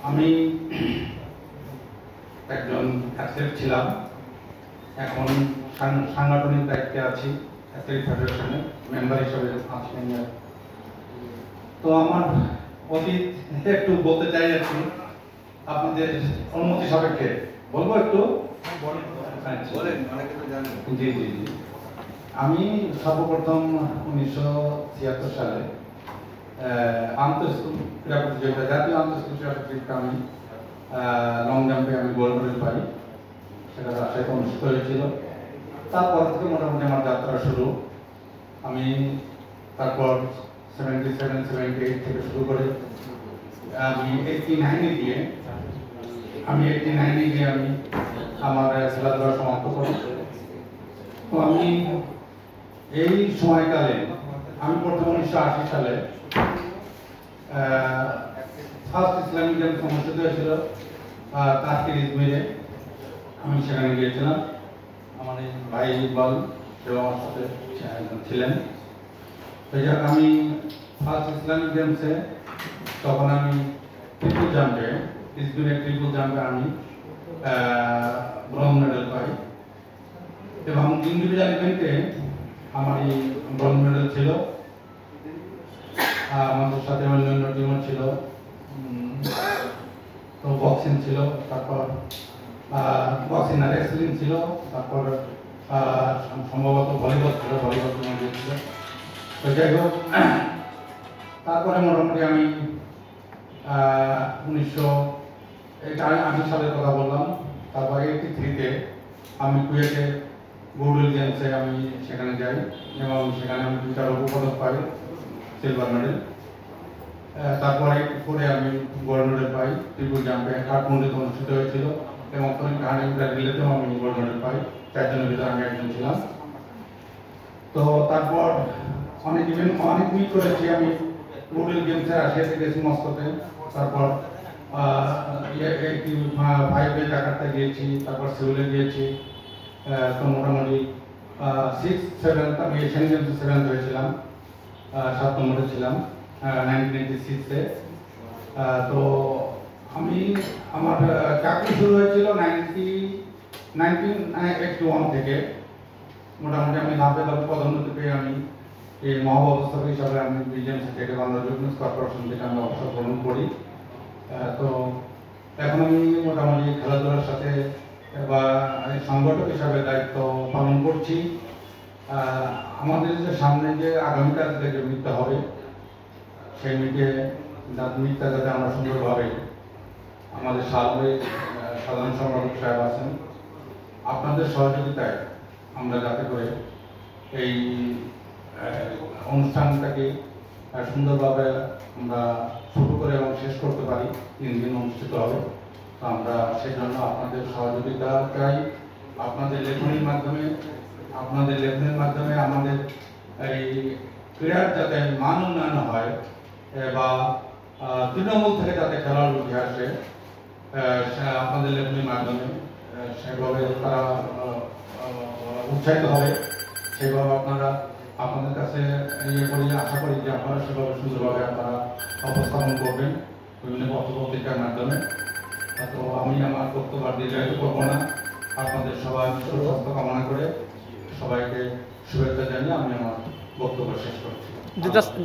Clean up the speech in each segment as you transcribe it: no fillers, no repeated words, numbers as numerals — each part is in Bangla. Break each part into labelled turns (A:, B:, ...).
A: আমি একজন অ্যাথলেট ছিলাম, এখন সাংগঠনিক দায়িত্বে আছি, অ্যাথলেটিক ফেডারেশনের মেম্বার হিসেবে আছি। তো আমার অতীত একটু বলতে চাই আর কি, আপনাদের অনুমতি সাপেক্ষে বলবো একটু। জি জি জি, আমি সর্বপ্রথম 1976 সালে আন্তঃস্কুল ক্রীড়া প্রতিযোগিতা, জাতীয় আন্তঃস্কুল ক্রীড়া প্রতিযোগিতা আমি লং জাম্পে আমি গোল্ড মেডেল পাই, সেটা রাজশাহীতে অনুষ্ঠিত হয়েছিল। তারপর থেকে মোটামুটি আমার যাত্রা শুরু। আমি তারপর 77, 78 থেকে শুরু করে আমি 89-এ গিয়ে আমি আমার খেলাধুলা সমাপ্ত করি। তো আমি এই সময়কালে আমি প্রথম 1980 সালে ফার্স্ট ইসলামিক গেমস অনুষ্ঠিত হয়েছিল তাস্কির ইজমিরে, আমি সেখানে গিয়েছিলাম। আমার এই ভাই ইকবাল সেও আমার সাথে ছিলেন। আমি ফার্স্ট ইসলামিক গেমসে তখন আমি ট্রিপল জাম্পে, ইজমিরে ট্রিপল জাম্পে আমি ব্রোঞ্জ মেডেল পাই, এবং ইন্ডিভিজুয়াল ইভেন্টে আমার এই ব্রোঞ্জ মেডেল ছিল। আমাদের সাথে অন্যান্য টিমও ছিল, তো বক্সিং ছিল, তারপর বক্সিং আর রেসলিং ছিল, তারপর সম্ভবত ভলিবল ছিল, ভলিবল টিমও ছিল। তো যাই হোক, তারপরে মোটামুটি আমি 1980 সালের কথা বললাম। তারপর 83-তে আমি কুয়েটে গোল্ড গেমসে আমি সেখানে যাই, এবং সেখানে আমি 2টা রৌপ্য পদক পাই, সিলভার মেডেল। তারপরে 84-এ আমি গোল্ড মেডেল পাই ট্রিপল জাম্পে, কাঠমান্ডুতে অনুষ্ঠিত হয়েছিল, এবং 100 মিটার রিলেতেও আমি গোল্ড মেডেল পাই। 4 জনের ভিতরে আমি একজন ছিলাম। তো তারপর অনেক মিট করেছি আমি গোল্ড গেমসে, রাশিয়াতে গেছি মস্কোতে, তারপর 85-এ জাকার্তা গিয়েছি, তারপর সিউলে গিয়েছি। তো মোটামুটি 6, 7 আমি এশিয়ান গেমসে 7th হয়েছিলাম, 7 নম্বরে ছিলাম 1986-এ। তো আমি আমার চাকরি শুরু হয়েছিল 1981 থেকে। মোটামুটি আমি ধাপে ধাপে পদোন্নতি পেয়ে আমি এই মহাব্যবস্থাপক হিসাবে আমি বিজিএমসি থেকে, বাংলা বিজনেস কর্পোরেশন থেকে আমি অবসর গ্রহণ করি। তো এখন আমি মোটামুটি খেলাধুলার সাথে বা সংগঠক হিসাবে দায়িত্ব পালন করছি। আমাদের যে সামনে যে আগামীকাল যে মিটটা হবে, সেই মিটটা যাতে আমরা সুন্দরভাবে, আমাদের সাধারণ সম্পাদক সাহেব আছেন, আপনাদের সহযোগিতায় আমরা যাতে করে এই অনুষ্ঠানটাকে সুন্দরভাবে আমরা শুরু করে এবং শেষ করতে পারি। 3 দিন অনুষ্ঠিত হবে। তো আমরা সেজন্য আপনাদের সহযোগিতা চাই। আপনাদের লেখনীর মাধ্যমে আমাদের এই ক্রীড়ার যাতে মান উন্নয়ন হয়, বা তৃণমূল থেকে যাতে খেলার উঠে আসে, আপনাদের লেখনীর মাধ্যমে সেভাবে তারা উৎসাহিত হবে। সেভাবে আপনাদের কাছে আশা করি যে আপনারা সেভাবে সুন্দরভাবে আপনারা উপস্থাপন করবেন বিভিন্ন পত্রপত্রিকার মাধ্যমে। তো আমি আমার বক্তব্য দীর্ঘায়িত করবো না। আপনাদের সবাই সুস্বাস্থ্য কামনা করে সবাইকে শুভেচ্ছা জানিয়ে আমি আমার বক্তব্য শেষ করছি।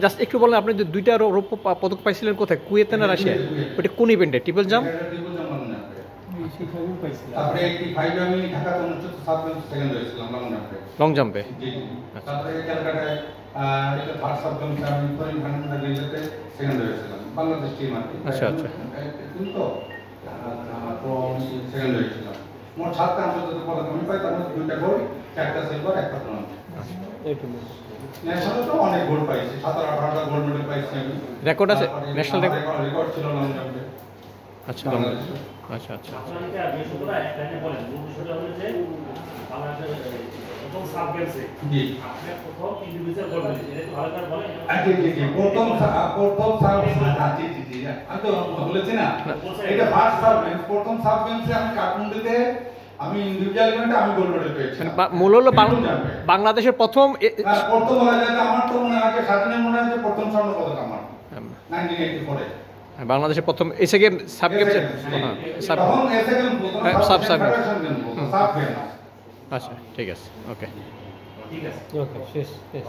B: জাস্ট একটু বলেন, আপনি যে 2টা রৌপ্য পদক পাইছিলেন কোথায়, কুয়েতে না রাশিয়ায়? ওটা কোন ইভেন্টে? Triple jump?
A: তারপরে 85-এ আমি ঢাকাতে অনুষ্ঠিত 7th হয়েছিলাম
B: লং জাম্পে।
A: জি জি। তারপরে ক্যালকাটায় এটা ফার্স্ট সাবজেক্টে আমি 400 রিলেতে সেকেন্ড হয়েছিলাম, বাংলাদেশ টিম আর কি।
B: আচ্ছা আচ্ছা।
A: কিন্তু তো সেকেন্ড হয়েছিলাম। মোট 7টা আন্তর্জাতিক পদক আমি পাই, তার মধ্যে 2টা গোল্ড, 4টা সিলভার, 1টা ব্রোঞ্জ। ন্যাশনালে তো অনেক গোল্ড পাইছি, 17-18টা গোল্ড মেডেল পাইছি আমি।
B: রেকর্ড আছে? ন্যাশনাল
A: রেকর্ড ছিল লং জাম্পে।
B: আচ্ছা আচ্ছা আচ্ছা। বাংলাদেশের প্রথম
A: বলা যায়, আমার তো মনে হয় স্বাধীনের মনে হয় প্রথম স্বর্ণ পদক আমার 1984-এ।
B: বাংলাদেশের প্রথম এসে গেম সাব গেম সাব
A: তখন এসে গেলাম
B: হ্যাঁ, sub sub
A: federation game sub game
B: আচ্ছা ঠিক আছে ওকে
C: ওকে শেষ শেষ